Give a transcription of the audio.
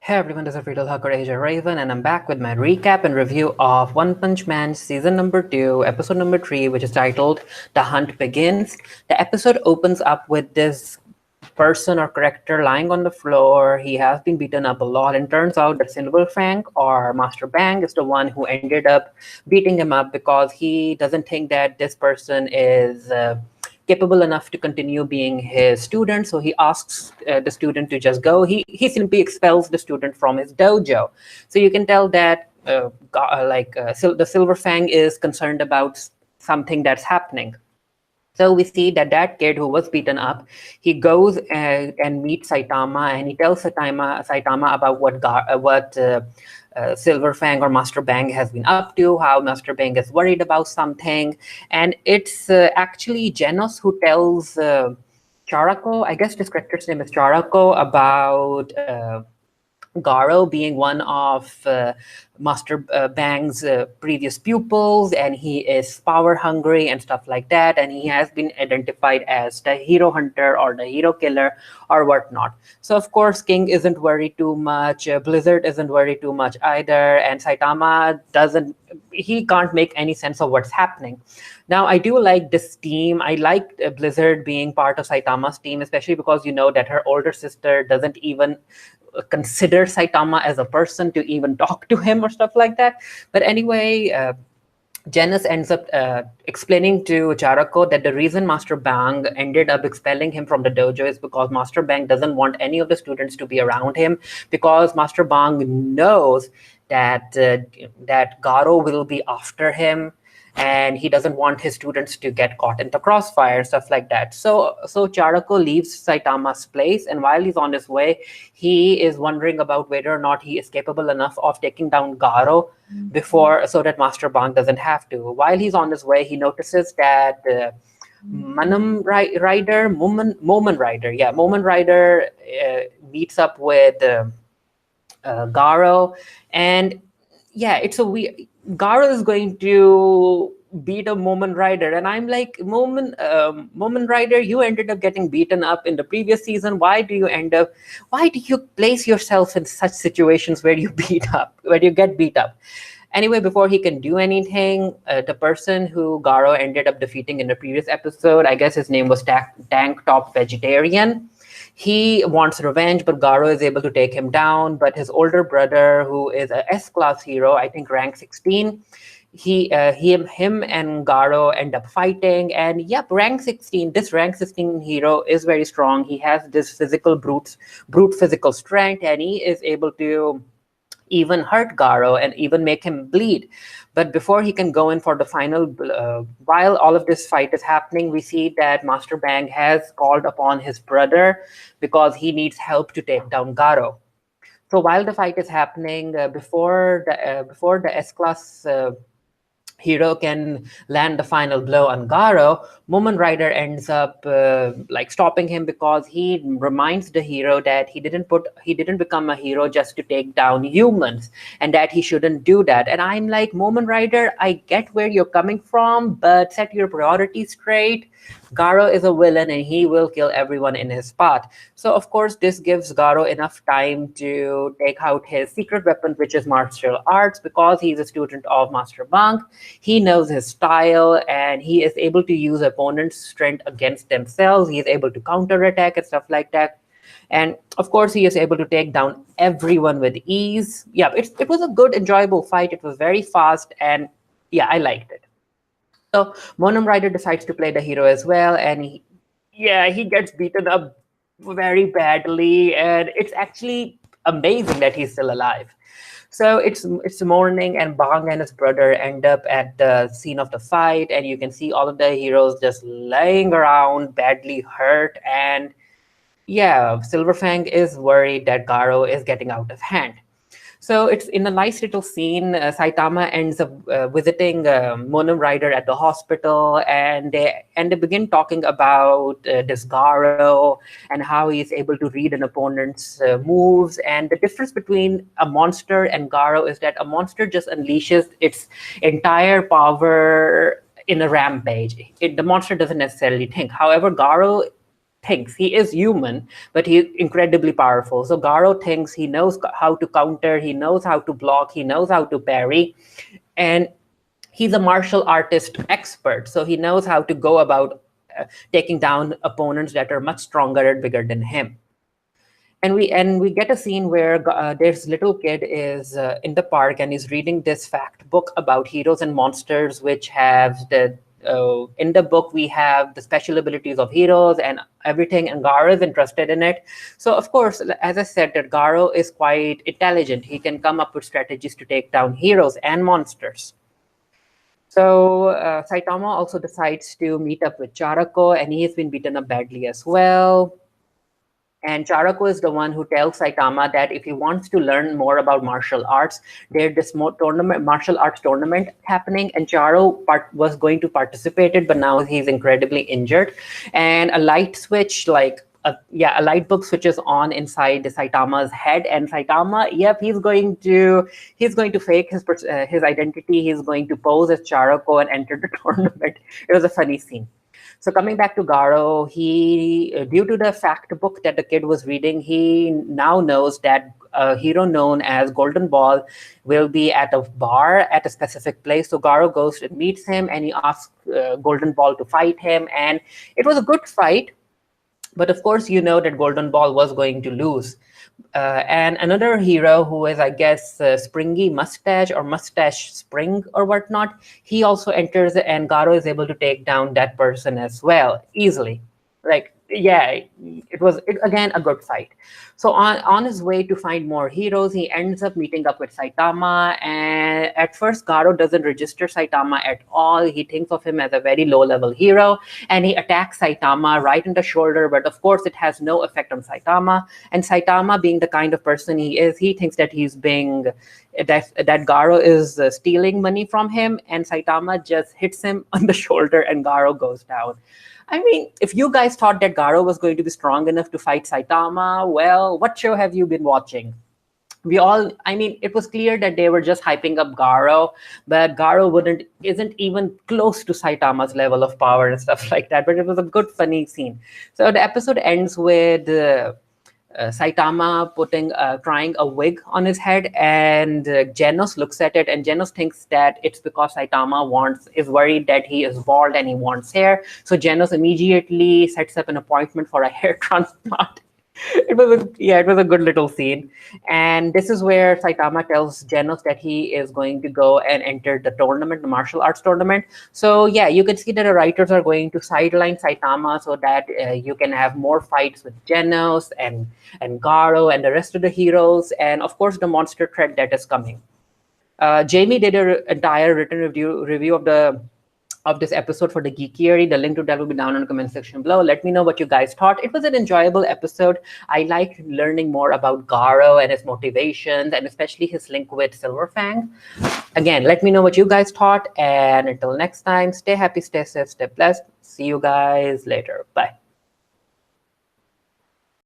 Hey everyone, this is Friedel Hacker Asia Raven, and I'm back with my recap and review of One Punch Man Season Number 2, Episode Number 3, which is titled The Hunt Begins. The episode opens up with this person or character lying on the floor. He has been beaten up a lot, and turns out that Silver Fang or Master Bang is the one who ended up beating him up because he doesn't think that this person is capable enough to continue being his student. So he asks the student to just go. He simply expels the student from his dojo. So you can tell that the Silver Fang is concerned about something that's happening. So we see that that kid who was beaten up, he goes and meets Saitama, and he tells Saitama about what Silver Fang or Master Bang has been up to, how Master Bang is worried about something, and it's actually Genos who tells Charako, I guess this character's name is Charako, about Garo being one of Master Bang's previous pupils, and he is power hungry and stuff like that. And he has been identified as the hero hunter or the hero killer or whatnot. So, of course, King isn't worried too much, Blizzard isn't worried too much either, and Saitama doesn't, he can't make any sense of what's happening. Now, I do like this team. I like Blizzard being part of Saitama's team, especially because you know that her older sister doesn't even consider Saitama as a person to even talk to him or stuff like that. But anyway, Janus ends up explaining to Charako that the reason Master Bang ended up expelling him from the dojo is because Master Bang doesn't want any of the students to be around him, because Master Bang knows that Garo will be after him, and he doesn't want his students to get caught in the crossfire and stuff like that. So Charako leaves Saitama's place, and while he's on his way, he is wondering about whether or not he is capable enough of taking down Garo before, so that Master Bang doesn't have to. While he's on his way, he notices that Moment Rider meets up with Garo, and yeah, it's a weird. Garo is going to beat a Moment Rider, and I'm like, Moment Rider, you ended up getting beaten up in the previous season. Why do you place yourself in such situations where you where you get beat up? Anyway, before he can do anything, the person who Garo ended up defeating in the previous episode, I guess his name was Tank Top Vegetarian. He wants revenge, but Garo is able to take him down. But his older brother, who is a S-class hero, I think rank 16, him and Garo end up fighting. And yep, rank 16. This rank 16 hero is very strong. He has this brute physical strength, and he is able to even hurt Garo and even make him bleed. But before he can go in for the final, while all of this fight is happening, we see that Master Bang has called upon his brother because he needs help to take down Garo. So while the fight is happening, before the S-class hero can land the final blow on Garo, Moment Rider ends up stopping him, because he reminds the hero that he didn't become a hero just to take down humans, and that he shouldn't do that. And I'm like, Moment Rider, I get where you're coming from, but set your priorities straight. Garo is a villain, and he will kill everyone in his path. So of course this gives Garo enough time to take out his secret weapon, which is martial arts, because he's a student of Master Bang. He knows his style, and he is able to use opponents' strength against themselves. He is able to counterattack and stuff like that. And of course, he is able to take down everyone with ease. Yeah, it was a good, enjoyable fight. It was very fast, and yeah, I liked it. So Monum Rider decides to play the hero as well, and he gets beaten up very badly, and it's actually amazing that he's still alive. So it's morning, and Bang and his brother end up at the scene of the fight, and you can see all of the heroes just laying around, badly hurt, and yeah, Silverfang is worried that Garo is getting out of hand. So it's in a nice little scene. Saitama ends up visiting Monum Rider at the hospital, and they begin talking about this Garo and how he's able to read an opponent's moves. And the difference between a monster and Garo is that a monster just unleashes its entire power in a rampage. The monster doesn't necessarily think. However, Garo thinks. He is human, but he's incredibly powerful. So Garo thinks he knows how to counter, he knows how to block, he knows how to parry, and he's a martial artist expert. So he knows how to go about taking down opponents that are much stronger and bigger than him. And we get a scene where this little kid is in the park and he's reading this fact book about heroes and monsters, which have the in the book we have the special abilities of heroes and everything, and Garo is interested in it. So of course, as I said, that Garo is quite intelligent. He can come up with strategies to take down heroes and monsters. So Saitama also decides to meet up with Charako, and he has been beaten up badly as well. And Charako is the one who tells Saitama that if he wants to learn more about martial arts, there's this martial arts tournament happening, and Charo was going to participate it, but now he's incredibly injured. And a light switch, a light bulb switches on inside Saitama's head, and Saitama, yep, he's going to fake his identity. He's going to pose as Charako and enter the tournament. It was a funny scene. So coming back to Garo, due to the fact book that the kid was reading, he now knows that a hero known as Golden Ball will be at a bar at a specific place. So Garo goes and meets him, and he asks Golden Ball to fight him. And it was a good fight, but of course, you know that Golden Ball was going to lose. And another hero who is, I guess, Springy Mustache or Mustache Spring or whatnot, he also enters, and Garo is able to take down that person as well easily. It was again a good fight. So on his way to find more heroes, he ends up meeting up with Saitama. And at first, Garo doesn't register Saitama at all. He thinks of him as a very low-level hero, and he attacks Saitama right in the shoulder. But of course, it has no effect on Saitama. And Saitama, being the kind of person he is, he thinks that that Garo is stealing money from him, and Saitama just hits him on the shoulder, and Garo goes down. I mean, if you guys thought that Garo was going to be strong enough to fight Saitama, well, what show have you been watching? It was clear that they were just hyping up Garo, but Garo isn't even close to Saitama's level of power and stuff like that. But it was a good, funny scene. So the episode ends with Saitama trying a wig on his head, and Genos looks at it, and Genos thinks that it's because Saitama is worried that he is bald and he wants hair. So Genos immediately sets up an appointment for a hair transplant. It was a good little scene. And this is where Saitama tells Genos that he is going to go and enter the tournament, the martial arts tournament. So yeah, you can see that the writers are going to sideline Saitama so that you can have more fights with Genos and Garo and the rest of the heroes, and of course the monster threat that is coming. Jamie did an entire written review of this episode for the Geekiary. The link to that will be down in the comment section below. Let me know what you guys thought. It was an enjoyable episode. I liked learning more about Garo and his motivations, and especially his link with Silver Fang. Again, let me know what you guys thought. And until next time, stay happy, stay safe, stay blessed. See you guys later. Bye.